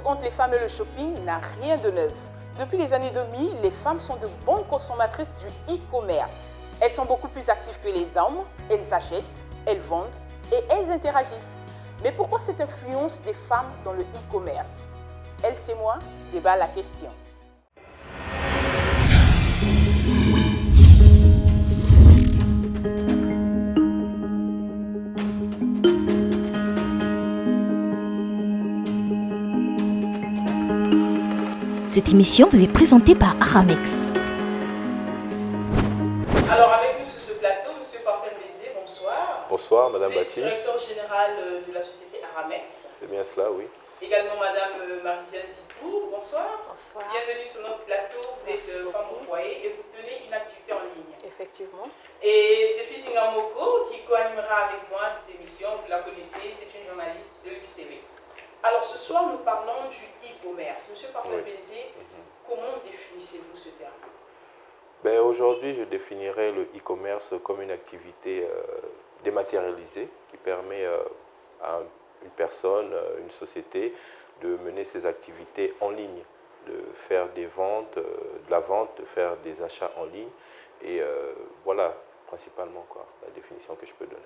entre les femmes et le shopping n'a rien de neuf. Depuis les années 2000, les femmes sont de bonnes consommatrices du e-commerce. Elles sont beaucoup plus actives que les hommes, elles achètent, elles vendent et elles interagissent. Mais pourquoi cette influence des femmes dans le e-commerce? Elle, c'est moi, débat la question. Cette émission vous est présentée par Aramex. Alors avec nous sur ce plateau, M. Parfait Bézé, bonsoir. Bonsoir, Madame Bati. Directeur général de la société Aramex. C'est bien cela, oui. Également Madame Marie-Ziane Zitou, bonsoir. Bonsoir. Bienvenue sur notre plateau. Vous êtes femme au foyer et vous tenez une activité en ligne. Effectivement. Et c'est Fizinga Moko qui co-animera avec moi cette émission. Vous la connaissez, c'est une journaliste de LuxTV. Alors ce soir, nous parlons du e-commerce. Monsieur Parfait Bézé, comment définissez-vous ce terme? Aujourd'hui, je définirais le e-commerce comme une activité dématérialisée qui permet à une personne, une société, de mener ses activités en ligne, de faire des ventes, de la vente, de faire des achats en ligne. Et voilà, principalement, la définition que je peux donner.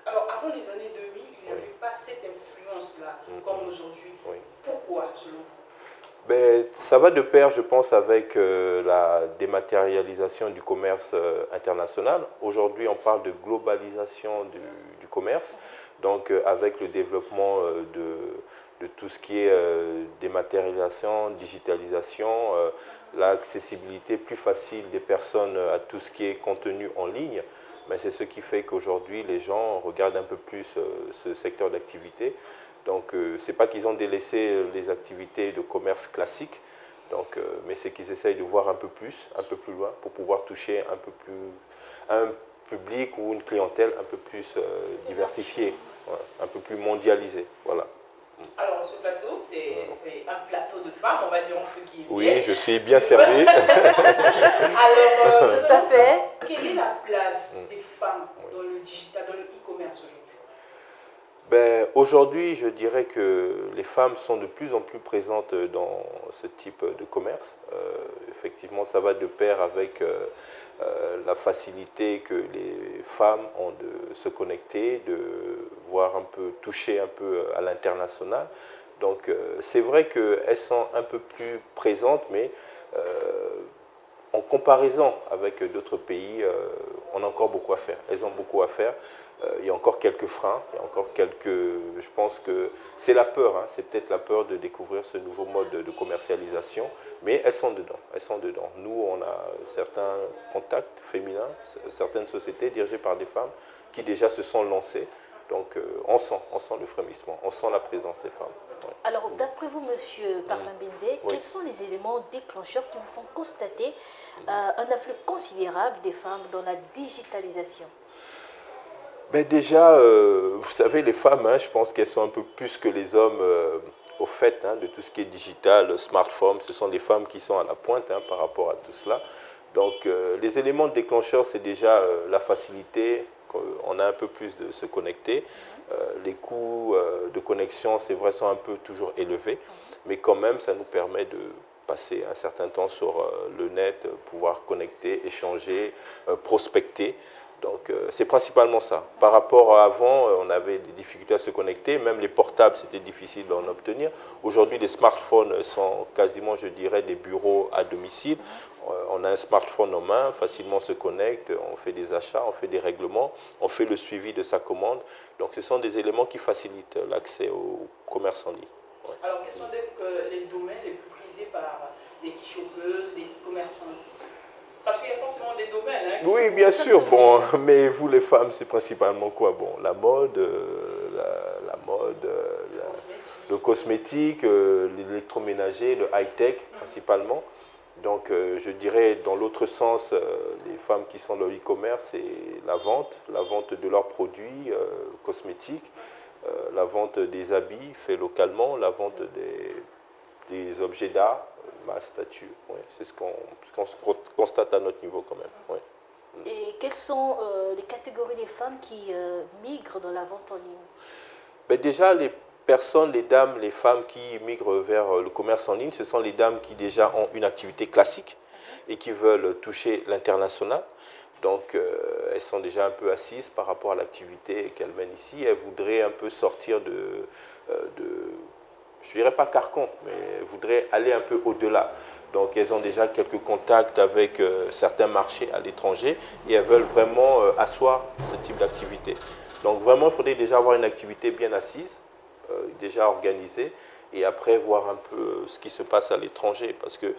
Alors, avant les années 2000, il n'y avait pas cette influence-là, comme aujourd'hui. Oui. Pourquoi, selon vous? Ça va de pair, je pense, avec la dématérialisation du commerce international. Aujourd'hui, on parle de globalisation du commerce. Donc, avec le développement de tout ce qui est dématérialisation, digitalisation, l'accessibilité plus facile des personnes à tout ce qui est contenu en ligne, mais c'est ce qui fait qu'aujourd'hui, les gens regardent un peu plus ce secteur d'activité. Donc, ce n'est pas qu'ils ont délaissé les activités de commerce classiques, mais c'est qu'ils essayent de voir un peu plus loin, pour pouvoir toucher un peu plus un public ou une clientèle un peu plus diversifiée, un peu plus mondialisée. Voilà. Alors, ce plateau, c'est un plateau de femmes, on va dire, en ce qui est. Oui, je suis bien servi. Alors, tout à fait. Quelle est la place des femmes dans le digital, dans le e-commerce aujourd'hui? Aujourd'hui, je dirais que les femmes sont de plus en plus présentes dans ce type de commerce. Effectivement, ça va de pair avec la facilité que les femmes ont de se connecter, de voir un peu, toucher un peu à l'international. Donc, c'est vrai qu'elles sont un peu plus présentes, mais en comparaison avec d'autres pays, on a encore beaucoup à faire. Elles ont beaucoup à faire. Il y a encore quelques freins, il y a encore quelques... Je pense que c'est la peur, c'est peut-être la peur de découvrir ce nouveau mode de commercialisation, mais elles sont dedans, Nous, on a certains contacts féminins, certaines sociétés dirigées par des femmes qui déjà se sont lancées. Donc, on sent le frémissement, on sent la présence des femmes. Ouais. Alors, d'après vous, Monsieur Parfait Bézé, quels sont les éléments déclencheurs qui vous font constater un afflux considérable des femmes dans la digitalisation? Déjà, vous savez, les femmes, je pense qu'elles sont un peu plus que les hommes au fait de tout ce qui est digital, smartphone. Ce sont des femmes qui sont à la pointe par rapport à tout cela. Donc, les éléments déclencheurs, c'est déjà la facilité. On a un peu plus de se connecter. Les coûts de connexion, c'est vrai, sont un peu toujours élevés. Mais quand même, ça nous permet de passer un certain temps sur le net, pouvoir connecter, échanger, prospecter. Donc, c'est principalement ça. Par rapport à avant, on avait des difficultés à se connecter. Même les portables, c'était difficile d'en obtenir. Aujourd'hui, les smartphones sont quasiment, je dirais, des bureaux à domicile. On a un smartphone en main, facilement on se connecte, on fait des achats, on fait des règlements, on fait le suivi de sa commande. Donc, ce sont des éléments qui facilitent l'accès au commerce en ligne. Ouais. Alors, quels sont les domaines les plus prisés par les e-shoppeuses, les e-commerçants? Parce qu'il y a forcément des domaines. Oui, bien sûr. Mais vous, les femmes, c'est principalement quoi? La mode, le cosmétique, l'électroménager, le high-tech, principalement. Donc, je dirais, dans l'autre sens, les femmes qui sont dans l'e-commerce, c'est la vente de leurs produits cosmétiques, la vente des habits faits localement, la vente des objets d'art, ma statue. Ouais, c'est ce qu'on constate à notre niveau quand même. Ouais. Et quelles sont les catégories des femmes qui migrent dans la vente en ligne? Déjà, les personnes, les dames, les femmes qui migrent vers le commerce en ligne, ce sont les dames qui déjà ont une activité classique et qui veulent toucher l'international. Donc, elles sont déjà un peu assises par rapport à l'activité qu'elles mènent ici. Elles voudraient un peu sortir je ne dirais pas carcan, mais elles voudraient aller un peu au-delà. Donc, elles ont déjà quelques contacts avec certains marchés à l'étranger et elles veulent vraiment asseoir ce type d'activité. Donc, vraiment, il faudrait déjà avoir une activité bien assise, déjà organisée, et après voir un peu ce qui se passe à l'étranger. Parce que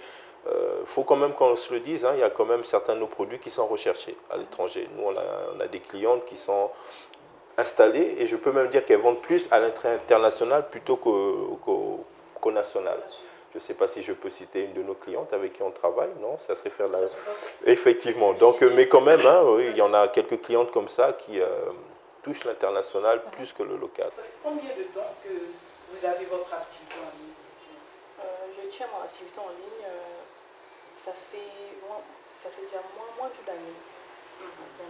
faut quand même qu'on se le dise, hein, il y a quand même certains de nos produits qui sont recherchés à l'étranger. Nous, on a des clientes qui sont installées et je peux même dire qu'elles vendent plus à l'international plutôt qu'au national. Je ne sais pas si je peux citer une de nos clientes avec qui on travaille, non, ça serait faire la... Effectivement, donc, mais quand même, hein, oui, il y en a quelques clientes comme ça qui touchent l'international plus que le local. Ça fait combien de temps que vous avez votre activité en ligne? Je tiens mon activité en ligne, ça fait déjà moins d'une année.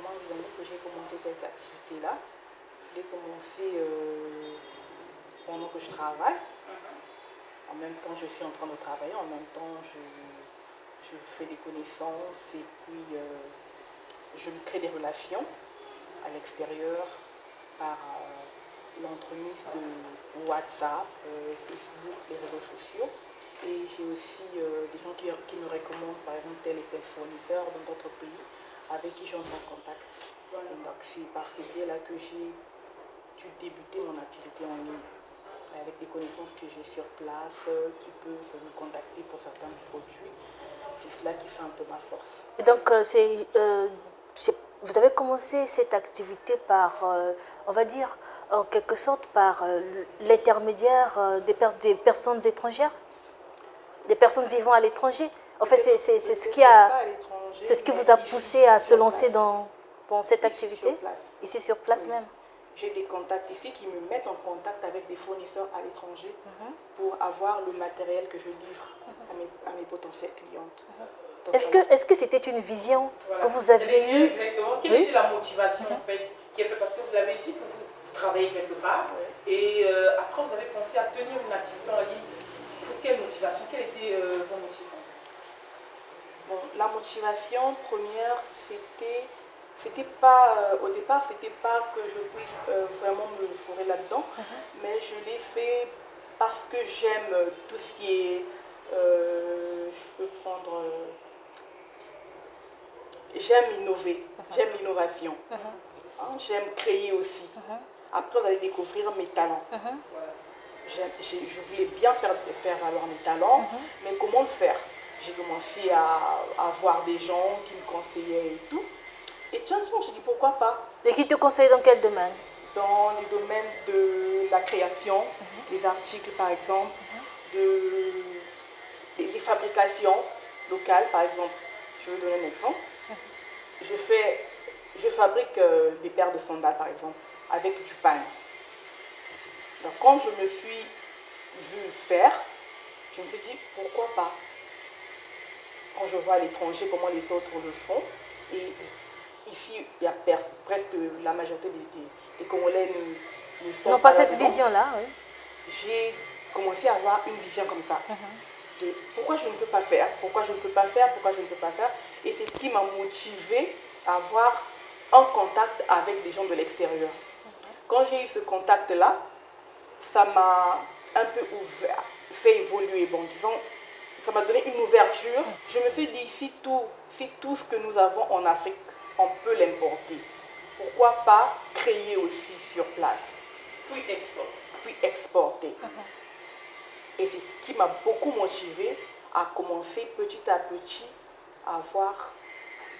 Moins d'une année que j'ai commencé cette activité-là. Je l'ai commencé pendant que je travaille. En même temps, je suis en train de travailler. En même temps, je fais des connaissances et puis je me crée des relations à l'extérieur par l'entremise de WhatsApp, Facebook, les réseaux sociaux. Et j'ai aussi des gens qui me recommandent par exemple tel et tel fournisseur dans d'autres pays avec qui j'entre en contact. Voilà. Donc c'est par ce biais-là que j'ai dû débuter mon activité en ligne, avec des connaissances que j'ai sur place, qui peuvent me contacter pour certains produits. C'est cela qui fait un peu ma force. Et donc vous avez commencé cette activité par, on va dire, en quelque sorte par l'intermédiaire des personnes étrangères, des personnes vivant à l'étranger. En fait, c'est ce qui vous a poussé à se lancer dans cette activité, ici sur place même. J'ai des contacts ici qui me mettent en contact avec des fournisseurs à l'étranger pour avoir le matériel que je livre à mes potentielles clientes. Est-ce que c'était une vision que vous aviez eue? Exactement. Quelle était la motivation en fait qui a fait, parce que vous avez dit que vous travaillez quelque part et après vous avez pensé à tenir une activité en ligne. Pour quelle motivation? Quelle était vos motivations? Bon, la motivation première, c'était pas, au départ, c'était pas que je puisse vraiment me fourrer là-dedans, mais je l'ai fait parce que j'aime tout ce qui est, je peux prendre, j'aime innover, j'aime l'innovation, j'aime créer aussi. Après, vous allez découvrir mes talents. Je voulais bien faire valoir mes talents, mais comment le faire? J'ai commencé à voir des gens qui me conseillaient et tout. Et tiens, j'ai dit pourquoi pas. Et qui te conseillent dans quel domaine? Dans les domaines de la création, des articles par exemple, des fabrications locales par exemple. Je vais donner un exemple. Je fabrique des paires de sandales par exemple, avec du pain. Donc quand je me suis vu le faire, je me suis dit pourquoi pas. Quand je vois à l'étranger comment les autres le font, et ici il y a presque la majorité des Congolais ne sont non, pas cette vision-là, oui. J'ai commencé à avoir une vision comme ça. De pourquoi je ne peux pas faire, pourquoi je ne peux pas faire, pourquoi je ne peux pas faire. Et c'est ce qui m'a motivée à avoir un contact avec des gens de l'extérieur. Quand j'ai eu ce contact-là, ça m'a un peu fait évoluer. Bon, disons, ça m'a donné une ouverture. Je me suis dit, si tout ce que nous avons en Afrique, on peut l'importer, pourquoi pas créer aussi sur place? Puis exporter. Et c'est ce qui m'a beaucoup motivée à commencer petit à petit à avoir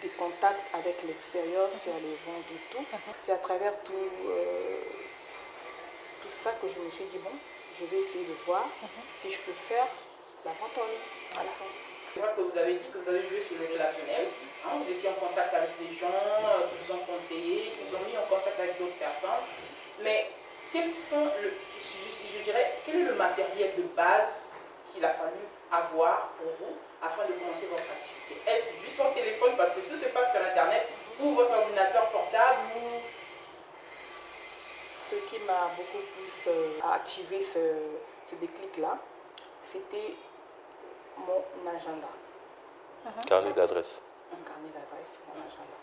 des contacts avec l'extérieur sur les ventes et tout. C'est à travers tout ça que je me suis dit, bon, je vais essayer de voir si je peux faire la vente en ligne. Voilà. Je vois que vous avez dit que vous avez joué sur le relationnel. Vous étiez en contact avec des gens qui vous ont conseillé, qui vous ont mis en contact avec d'autres personnes. Mais quel est le matériel de base qu'il a fallu avoir pour vous afin de commencer votre activité? Est-ce juste votre téléphone, parce que tout se passe sur Internet, ou votre ordinateur portable, ou... Ce qui m'a beaucoup plus activé ce déclic-là, c'était mon agenda. Carnet d'adresse. Un carnet d'adresse, mon agenda.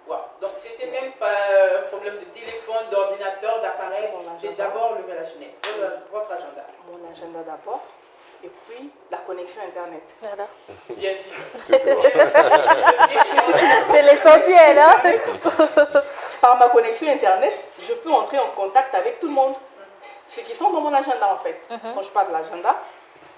Wow. Donc c'était même pas un problème de téléphone, d'ordinateur, d'appareil, c'est d'abord le relationnel, votre agenda. Mon agenda d'abord, et puis la connexion Internet. Voilà. Bien sûr. C'est l'essentiel, hein? Par ma connexion Internet, je peux entrer en contact avec tout le monde. Ceux qui sont dans mon agenda en fait. Quand je parle de l'agenda,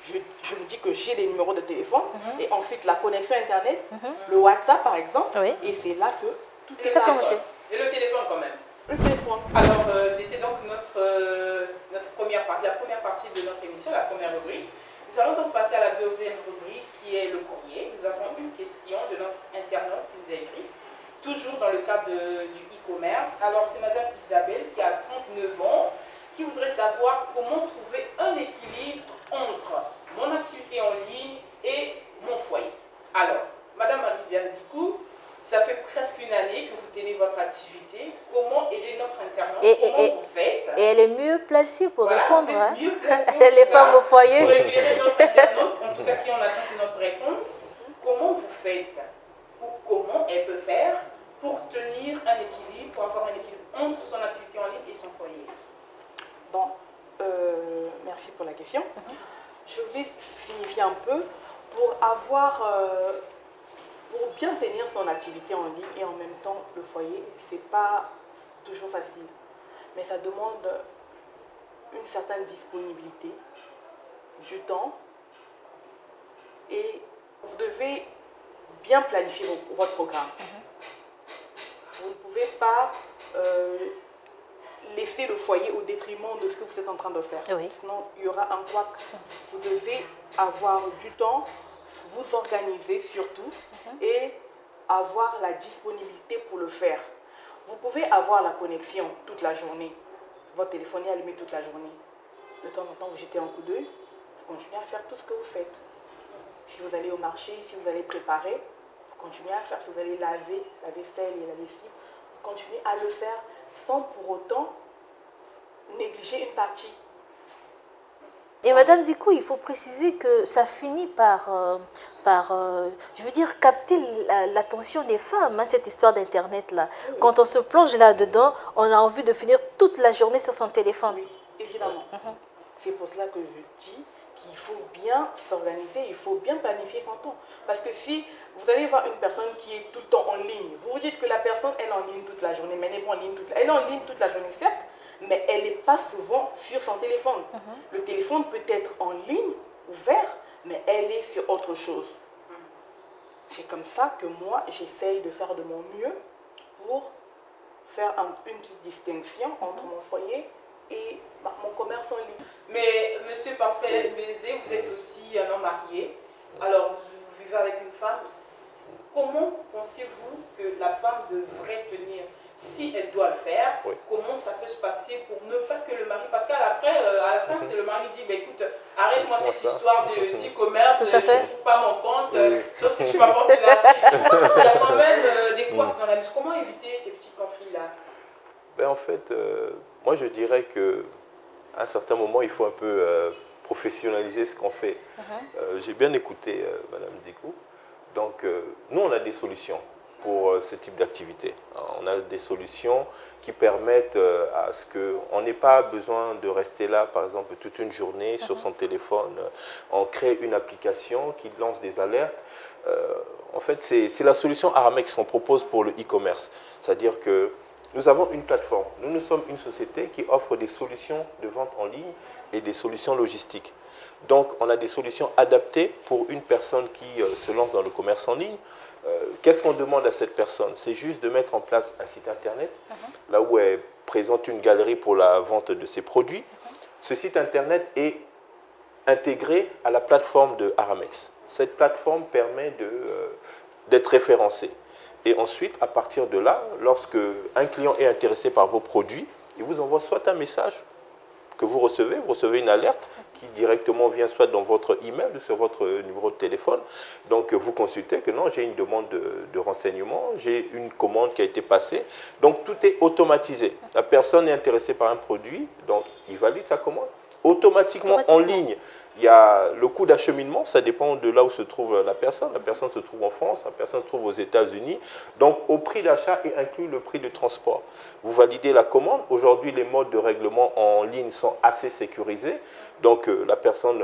je me dis que j'ai des numéros de téléphone et ensuite la connexion Internet, le WhatsApp par exemple, Oui. et c'est là que tout est Tout a commencé. Et le téléphone quand même. Le téléphone. Alors c'était donc notre première partie, la première partie de notre émission, la première rubrique. Nous allons donc passer à la deuxième rubrique qui est le courrier. Nous avons une question de notre internaute qui nous a écrit, toujours dans le cadre du e-commerce. Alors c'est Madame Isabelle qui a 39 ans, qui voudrait savoir comment trouver un équilibre entre mon activité en ligne et mon foyer. Alors, Madame Marisia Zikou, ça fait presque une année que vous tenez votre activité. Comment aider notre internaute? Comment vous faites? Et elle est mieux placée pour Voilà, répondre. vous êtes Hein? mieux placée, Les femmes au pour foyer. éclairer notre internaute, en tout cas qui en attend notre réponse. Comment vous faites? Ou comment elle peut faire pour tenir un équilibre, pour avoir un équilibre entre son activité en ligne et son foyer? Bon, merci pour la question. Je voulais signifier un peu pour pour bien tenir son activité en ligne et en même temps le foyer, c'est pas toujours facile. Mais ça demande une certaine disponibilité, du temps et vous devez bien planifier votre programme. Vous ne pouvez pas laisser le foyer au détriment de ce que vous êtes en train de faire. Oui. Sinon, il y aura un couac. Vous devez avoir du temps, vous organiser surtout et avoir la disponibilité pour le faire. Vous pouvez avoir la connexion toute la journée. Votre téléphone est allumé toute la journée. De temps en temps, vous jetez un coup d'œil. Vous continuez à faire tout ce que vous faites. Si vous allez au marché, si vous allez préparer, vous continuez à faire. Si vous allez laver la vaisselle et la lessive, vous continuez à le faire sans pour autant négliger une partie. Et Madame Dikou, il faut préciser que ça finit par je veux dire, capter l'attention des femmes, hein, cette histoire d'Internet-là. Oui. Quand on se plonge là-dedans, on a envie de finir toute la journée sur son téléphone. Oui, évidemment. C'est pour cela que je dis qu'il faut bien s'organiser, il faut bien planifier son temps. Parce que si vous allez voir une personne qui est tout le temps en ligne, vous vous dites que la personne elle est en ligne toute la journée, mais elle n'est pas en ligne elle est en ligne toute la journée, certes, mais elle n'est pas souvent sur son téléphone. Le téléphone peut être en ligne, ouvert, mais elle est sur autre chose. C'est comme ça que moi, j'essaye de faire de mon mieux pour faire une petite distinction entre mon foyer et mon commerce en ligne. Mais, Monsieur Parfait Bézé, vous êtes aussi un homme marié. Alors, vous vivez avec une femme. Comment pensez-vous que la femme devrait tenir, si elle doit le faire, comment ça peut se passer pour ne pas que le mari... Parce qu'à la fin, c'est le mari qui dit, bah, écoute, arrête-moi cette histoire d'e-commerce, je ne trouve pas mon compte, sauf si tu m'apportes de l'argent. Il y a quand même des couacs dans la vie. Comment éviter ces petits conflits-là? Ben, en fait, moi je dirais qu'à un certain moment, il faut un peu professionnaliser ce qu'on fait. J'ai bien écouté Madame Dikou. Donc, nous, on a des solutions pour ce type d'activité. On a des solutions qui permettent à ce qu'on n'ait pas besoin de rester là, par exemple, toute une journée sur son téléphone. On crée une application qui lance des alertes. En fait, c'est la solution Aramex qu'on propose pour le e-commerce. C'est-à-dire que nous avons une plateforme. Nous sommes une société qui offre des solutions de vente en ligne et des solutions logistiques. Donc, on a des solutions adaptées pour une personne qui se lance dans le commerce en ligne. Qu'est-ce qu'on demande à cette personne? C'est juste de mettre en place un site internet, là où elle présente une galerie pour la vente de ses produits. Ce site internet est intégré à la plateforme de Aramex. Cette plateforme permet d'être référencé. Et ensuite, à partir de là, lorsque un client est intéressé par vos produits, il vous envoie soit un message que vous recevez une alerte qui directement vient soit dans votre email ou sur votre numéro de téléphone. Donc vous consultez que non, j'ai une demande de renseignement, j'ai une commande qui a été passée. Donc tout est automatisé. La personne est intéressée par un produit, donc il valide sa commande. Automatiquement en ligne. Il y a le coût d'acheminement, ça dépend de là où se trouve la personne. La personne se trouve en France, la personne se trouve aux États-Unis. Donc, au prix d'achat est inclus le prix de transport. Vous validez la commande. Aujourd'hui, les modes de règlement en ligne sont assez sécurisés. Donc, la personne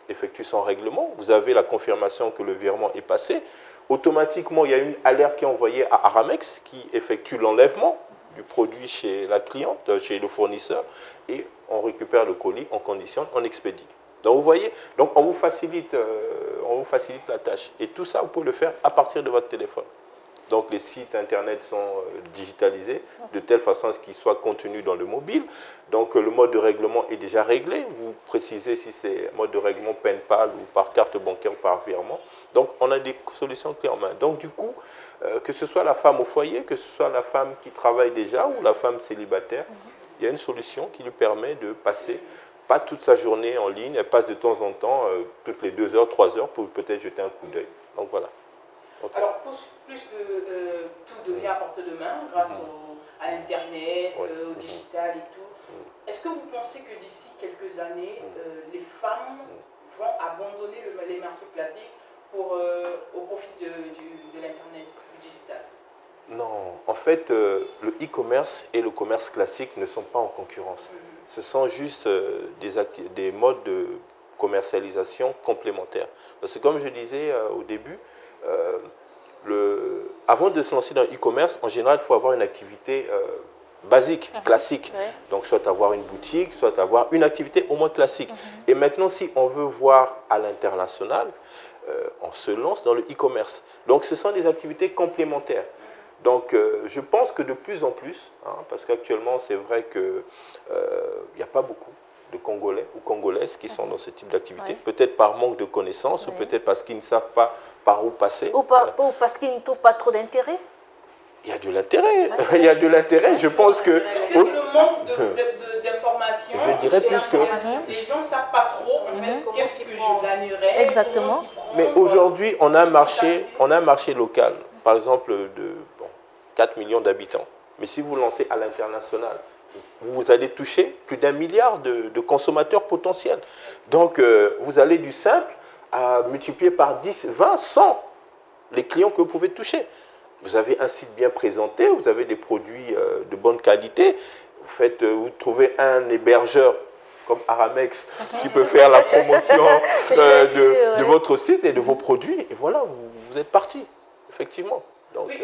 effectue son règlement. Vous avez la confirmation que le virement est passé. Automatiquement, il y a une alerte qui est envoyée à Aramex qui effectue l'enlèvement du produit chez la cliente, chez le fournisseur, et on récupère le colis, on conditionne, on expédie. Donc vous voyez, donc on vous facilite la tâche. Et tout ça, vous pouvez le faire à partir de votre téléphone. Donc les sites internet sont digitalisés de telle façon à ce qu'ils soient contenus dans le mobile. Donc le mode de règlement est déjà réglé. Vous précisez si c'est mode de règlement PayPal ou par carte bancaire ou par virement. Donc on a des solutions clés en main. Donc du coup, que ce soit la femme au foyer, que ce soit la femme qui travaille déjà ou la femme célibataire, il y a une solution qui lui permet de passer pas toute sa journée en ligne, elle passe de temps en temps, toutes les 2 heures, 3 heures, pour peut-être jeter un coup d'œil. Donc voilà. Okay. Alors, plus que tout devient à portée de main, grâce à Internet, au digital et tout, est-ce que vous pensez que d'ici quelques années, les femmes vont abandonner les marchés classiques au profit de l'Internet, du digital? Non, en fait, le e-commerce et le commerce classique ne sont pas en concurrence. Ce sont juste des modes de commercialisation complémentaires. Parce que comme je disais au début, avant de se lancer dans le e-commerce, en général, il faut avoir une activité basique, classique. Donc, soit avoir une boutique, soit avoir une activité au moins classique. Et maintenant, si on veut voir à l'international, on se lance dans le e-commerce. Donc, ce sont des activités complémentaires. Donc, je pense que de plus en plus, parce qu'actuellement, c'est vrai qu'il n'y a pas beaucoup de Congolais ou Congolaises qui sont dans ce type d'activité, peut-être par manque de connaissances ou peut-être parce qu'ils ne savent pas par où passer. Ou parce qu'ils ne trouvent pas trop d'intérêt. Il y a de l'intérêt, il y a de l'intérêt. Je pense que... Est-ce que c'est le manque d'informations? Je dirais plus que... Les gens ne savent pas trop, en fait, qu'est-ce que je gagnerais. Exactement. Mais aujourd'hui, on a un marché local, par exemple de 4 millions d'habitants. Mais si vous lancez à l'international, vous allez toucher plus d'1 milliard de consommateurs potentiels. Donc, vous allez du simple à multiplier par 10, 20, 100 les clients que vous pouvez toucher. Vous avez un site bien présenté, vous avez des produits de bonne qualité, vous trouvez un hébergeur comme Aramex qui peut faire la promotion de votre site et de vos produits. Et voilà, vous êtes parti, effectivement. Donc, oui,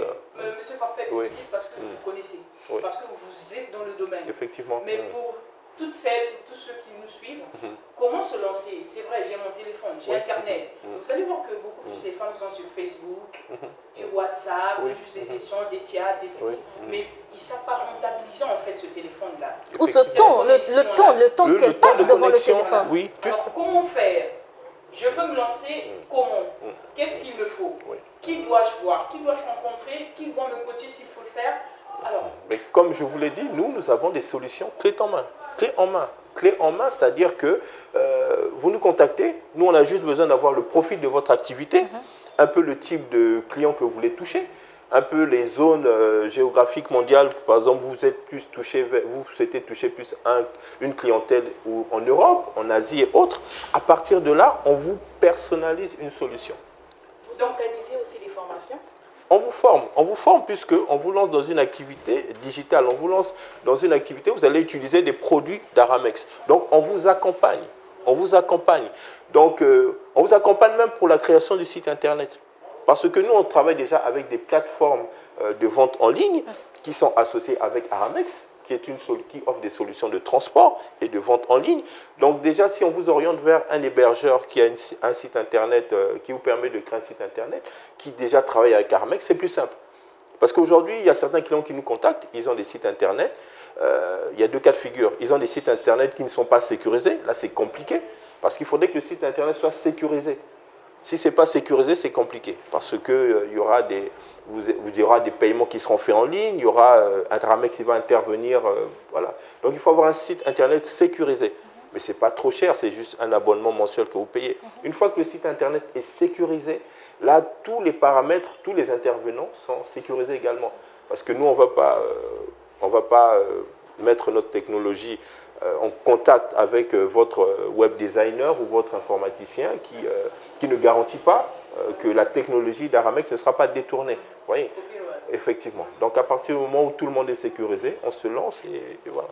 monsieur Parfait, vous dites parce que vous connaissez, parce que vous êtes dans le domaine. Effectivement. Mais pour toutes celles, tous ceux qui nous suivent, comment se lancer? C'est vrai, j'ai mon téléphone, j'ai Internet. Vous allez voir que beaucoup plus les femmes sont sur Facebook, sur WhatsApp, juste des échanges, des théâtres, des trucs. Mais ils ne savent pas rentabiliser en fait ce téléphone-là. Ou ce temps, le temps qu'elles passent devant le téléphone. Oui, alors, comment faire? Je veux me lancer, comment? Qu'est-ce qu'il me faut? Qui dois-je voir? Qui dois-je rencontrer? Qui doit me coacher s'il faut le faire? Alors, mais comme je vous l'ai dit, nous avons des solutions clés en main. Clés en main. Clés en main, c'est-à-dire que vous nous contactez, nous on a juste besoin d'avoir le profil de votre activité, un peu le type de client que vous voulez toucher, un peu les zones géographiques mondiales. Par exemple, vous êtes plus touché, vous souhaitez toucher plus une clientèle en Europe, en Asie et autres. À partir de là, on vous personnalise une solution. Vous organisez aussi les formations? On vous forme puisqu'on vous lance dans une activité digitale, on vous lance dans une activité où vous allez utiliser des produits d'Aramex. Donc, on vous accompagne. Donc, on vous accompagne même pour la création du site Internet. Parce que nous, on travaille déjà avec des plateformes de vente en ligne qui sont associées avec Aramex, qui offre des solutions de transport et de vente en ligne. Donc déjà, si on vous oriente vers un hébergeur qui a un site Internet, qui vous permet de créer un site Internet, qui déjà travaille avec Aramex, c'est plus simple. Parce qu'aujourd'hui, il y a certains clients qui nous contactent, ils ont des sites Internet. Il y a 2 cas de figure. Ils ont des sites Internet qui ne sont pas sécurisés. Là, c'est compliqué, parce qu'il faudrait que le site Internet soit sécurisé. Si ce n'est pas sécurisé, c'est compliqué, parce qu'il y aura des paiements qui seront faits en ligne, il y aura un Aramex qui va intervenir, voilà. Donc il faut avoir un site Internet sécurisé. mais ce n'est pas trop cher, c'est juste un abonnement mensuel que vous payez. Une fois que le site internet est sécurisé, là, tous les paramètres, tous les intervenants sont sécurisés également. Parce que nous, on ne va pas mettre notre technologie en contact avec votre web designer ou votre informaticien qui ne garantit pas que la technologie d'Aramex ne sera pas détournée. Vous voyez? Effectivement. Donc, à partir du moment où tout le monde est sécurisé, on se lance et voilà.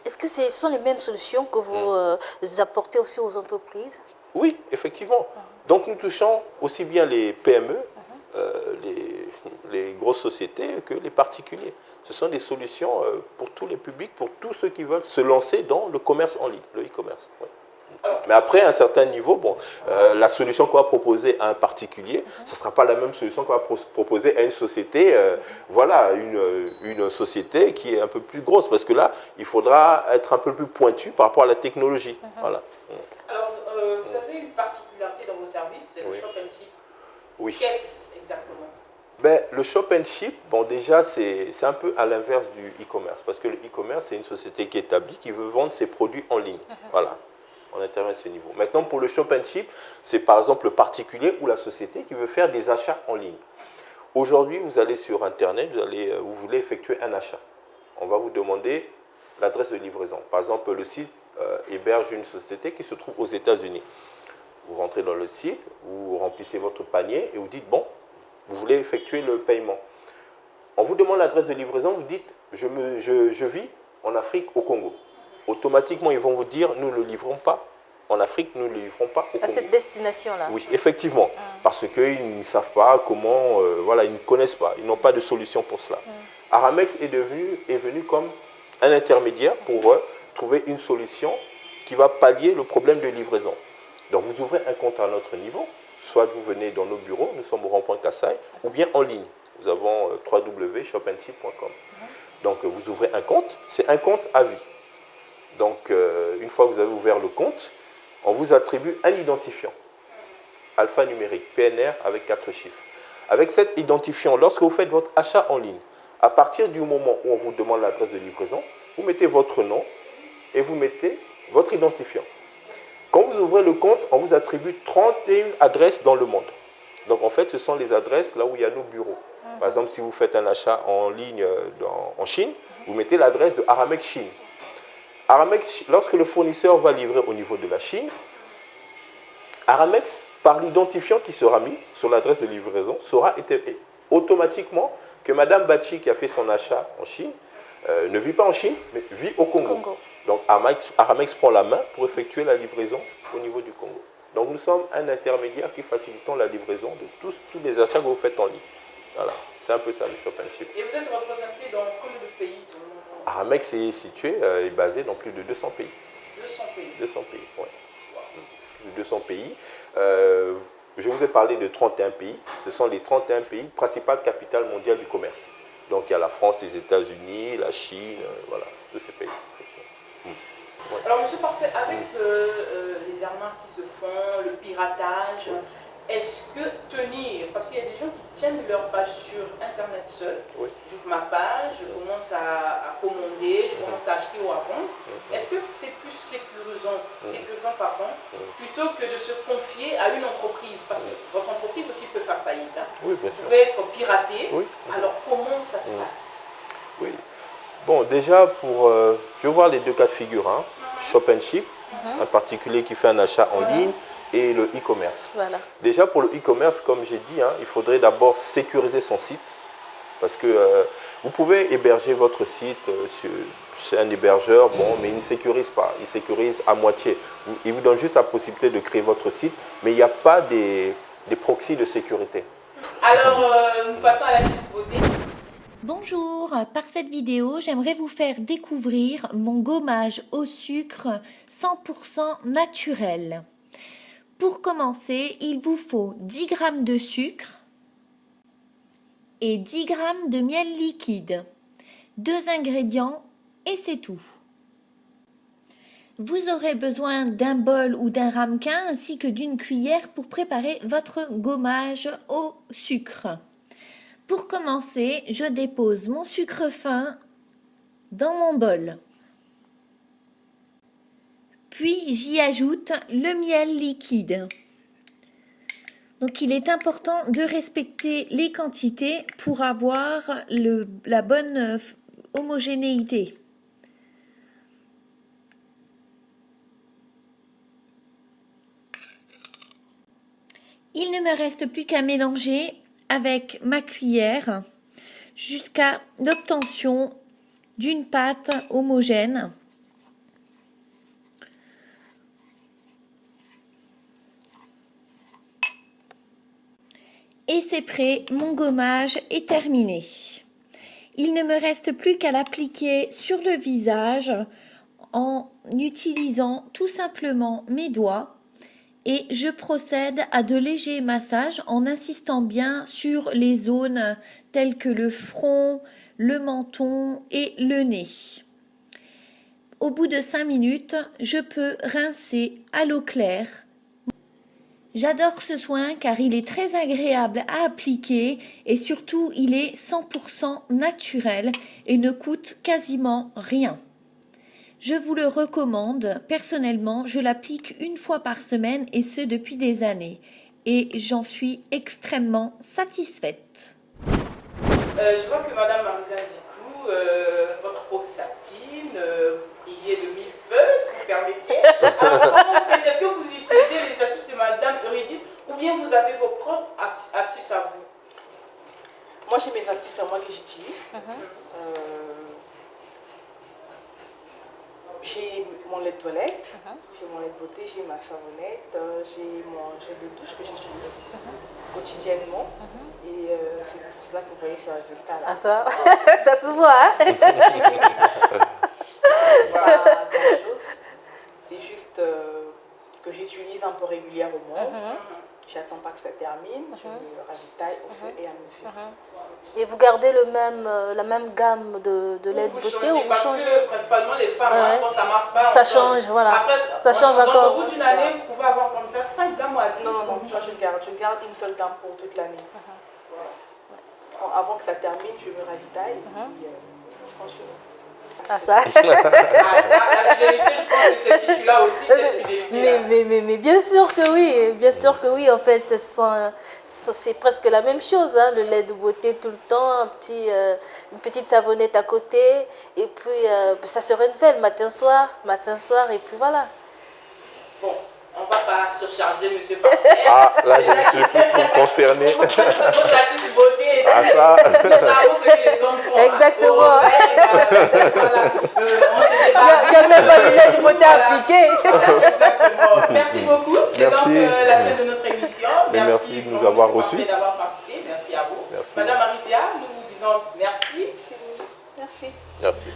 Est-ce que ce sont les mêmes solutions que vous apportez aussi aux entreprises? Oui, effectivement. Donc, nous touchons aussi bien les PME, les grosses sociétés que les particuliers. Ce sont des solutions pour tous les publics, pour tous ceux qui veulent se lancer dans le commerce en ligne, le e-commerce. Oui. Mais après, à un certain niveau, bon, la solution qu'on va proposer à un particulier, ce ne sera pas la même solution qu'on va proposer à une société, voilà, une société qui est un peu plus grosse, parce que là, il faudra être un peu plus pointu par rapport à la technologie. Voilà. Alors, vous avez une particularité dans vos services, c'est le shop and ship. Oui. Qu'est-ce exactement? Ben, le shop and ship, bon, déjà, c'est un peu à l'inverse du e-commerce, parce que le e-commerce, c'est une société qui est établie, qui veut vendre ses produits en ligne. Voilà. On intervient à ce niveau. Maintenant, pour le shop and ship, c'est par exemple le particulier ou la société qui veut faire des achats en ligne. Aujourd'hui, vous allez sur Internet, vous voulez effectuer un achat. On va vous demander l'adresse de livraison. Par exemple, le site héberge une société qui se trouve aux États-Unis. Vous rentrez dans le site, vous remplissez votre panier et vous dites, bon, vous voulez effectuer le paiement. On vous demande l'adresse de livraison, vous dites, je vis en Afrique, au Congo. Automatiquement, ils vont vous dire, nous ne le livrons pas en Afrique, nous ne le livrons pas au Congo. À cette destination-là? Oui, effectivement, parce qu'ils ne savent pas comment, voilà, ils ne connaissent pas, ils n'ont pas de solution pour cela. Aramex est venu comme un intermédiaire pour trouver une solution qui va pallier le problème de livraison. Donc, vous ouvrez un compte à notre niveau, soit vous venez dans nos bureaux, nous sommes au rond-point Kassai, ou bien en ligne. Nous avons www.shopandship.com. Donc, vous ouvrez un compte, c'est un compte à vie. Donc, une fois que vous avez ouvert le compte, on vous attribue un identifiant, alphanumérique, PNR avec 4 chiffres. Avec cet identifiant, lorsque vous faites votre achat en ligne, à partir du moment où on vous demande l'adresse de livraison, vous mettez votre nom et vous mettez votre identifiant. Quand vous ouvrez le compte, on vous attribue 31 adresses dans le monde. Donc, en fait, ce sont les adresses là où il y a nos bureaux. Par exemple, si vous faites un achat en ligne en Chine, vous mettez l'adresse de Aramex Chine. Aramex, lorsque le fournisseur va livrer au niveau de la Chine, Aramex, par l'identifiant qui sera mis sur l'adresse de livraison, saura automatiquement que Madame Bachi, qui a fait son achat en Chine, ne vit pas en Chine, mais vit au Congo. Donc Aramex prend la main pour effectuer la livraison au niveau du Congo. Donc nous sommes un intermédiaire qui facilitons la livraison de tous les achats que vous faites en ligne. Voilà, c'est un peu ça le shop and ship. Et vous êtes représenté dans combien de pays? Aramex est situé, est basé dans plus de 200 pays. 200 pays. 200 pays, oui. Plus de 200 pays. Je vous ai parlé de 31 pays. Ce sont les 31 pays, principales capitales mondiales du commerce. Donc il y a la France, les États-Unis, la Chine, voilà, tous ces pays. Ouais. Alors, Monsieur Parfait, avec les arnaques qui se font, le piratage, est-ce que tenir, parce qu'il y a des gens qui tiennent leur page sur Internet seul, j'ouvre ma page, je commence à commander, je commence à acheter ou à vendre, est-ce que c'est plus sécurisant, plutôt que de se confier à une entreprise? Parce que votre entreprise aussi peut faire faillite. Hein. Oui, bien sûr. Vous pouvez être piraté, alors comment ça se passe? Oui. Bon, déjà, je vais voir les deux cas de figure. Hein. Shop and ship, un particulier qui fait un achat en ligne, et le e-commerce. Voilà. Déjà, pour le e-commerce, comme j'ai dit, hein, il faudrait d'abord sécuriser son site. Parce que vous pouvez héberger votre site chez un hébergeur, bon, mais il ne sécurise pas. Il sécurise à moitié. Il vous donne juste la possibilité de créer votre site, mais il n'y a pas des proxys de sécurité. Alors, nous passons à la beauté. Bonjour, par cette vidéo, j'aimerais vous faire découvrir mon gommage au sucre 100% naturel. Pour commencer, il vous faut 10 g de sucre et 10 g de miel liquide. 2 ingrédients et c'est tout. Vous aurez besoin d'un bol ou d'un ramequin ainsi que d'une cuillère pour préparer votre gommage au sucre. Pour commencer, je dépose mon sucre fin dans mon bol. Puis j'y ajoute le miel liquide. Donc il est important de respecter les quantités pour avoir la bonne homogénéité. Il ne me reste plus qu'à mélanger avec ma cuillère jusqu'à l'obtention d'une pâte homogène. Et c'est prêt, mon gommage est terminé. Il ne me reste plus qu'à l'appliquer sur le visage en utilisant tout simplement mes doigts. Et je procède à de légers massages en insistant bien sur les zones telles que le front, le menton et le nez. Au bout de 5 minutes, je peux rincer à l'eau claire. J'adore ce soin car il est très agréable à appliquer et surtout il est 100% naturel et ne coûte quasiment rien. Je vous le recommande. Personnellement, je l'applique 1 fois par semaine et ce depuis des années. Et j'en suis extrêmement satisfaite. Je vois que Madame Marisa Zikou, votre peau satine, brillez de mille feux, si vous permettez. Alors, comment vous faites? Est-ce que vous utilisez les astuces de Madame Eurydice ou bien vous avez vos propres astuces à vous? Moi, j'ai mes astuces à moi que j'utilise. J'ai mon lait de toilette, j'ai mon lait de beauté, j'ai ma savonnette, j'ai mon gel de douche que j'utilise quotidiennement. Et c'est pour cela que vous voyez ce résultat-là. Ah ça, ça se voit, hein? Pas grand-chose. C'est juste que j'utilise un peu régulièrement. J'attends pas que ça termine, je me ravitaille au fur et à mesure. Et vous gardez la même gamme de lait de beauté ou vous changez? Principalement les femmes, quand ça marche pas. Ça change, voilà. Après, ça change encore. Au bout d'une année, vous pouvez avoir comme ça 5 gammes ou 6. Non, je garde une seule gamme pour toute l'année. Avant que ça termine, je me ravitaille et je continue. Ah ça. La fidélité, je pense que cette fille-là aussi, cette fidélité. Mais bien sûr que oui, en fait, c'est presque la même chose, hein, le lait de beauté tout le temps, une petite savonnette à côté, et puis ça se renouvelle matin, soir, et puis voilà. Bon, on ne va pas surcharger Monsieur Parfait. Ah, là, je ne suis plus trop concerné. Votre astuce beauté, Ah, ça. ça avance ce que les hommes font. Exactement. Il n'y a même pas de lait de beauté appliqué. Exactement. Merci beaucoup. C'est donc Merci. la fin de notre émission. Merci de nous avoir reçus. Merci d'avoir participé. Merci à vous. Merci. Madame Marisia, nous vous disons merci. Merci. Merci.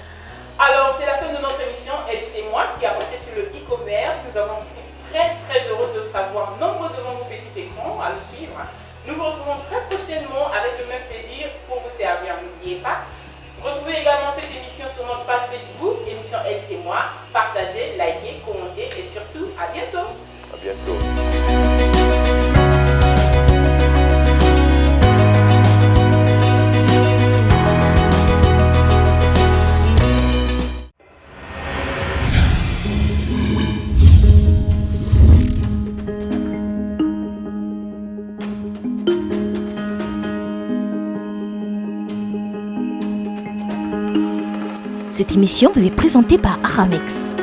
Alors, c'est la fin de notre émission et c'est moi qui a porté sur le e-commerce. Nous avons été très heureux de vous savoir nombreux devant vos petits écrans à nous suivre. Nous vous retrouvons très prochainement avec le même plaisir pour vous servir. N'oubliez pas, retrouvez également cette émission sur notre page Facebook, émission Elle c'est moi. Partagez, likez, commentez et surtout, à bientôt. À bientôt. Cette émission vous est présentée par Aramex.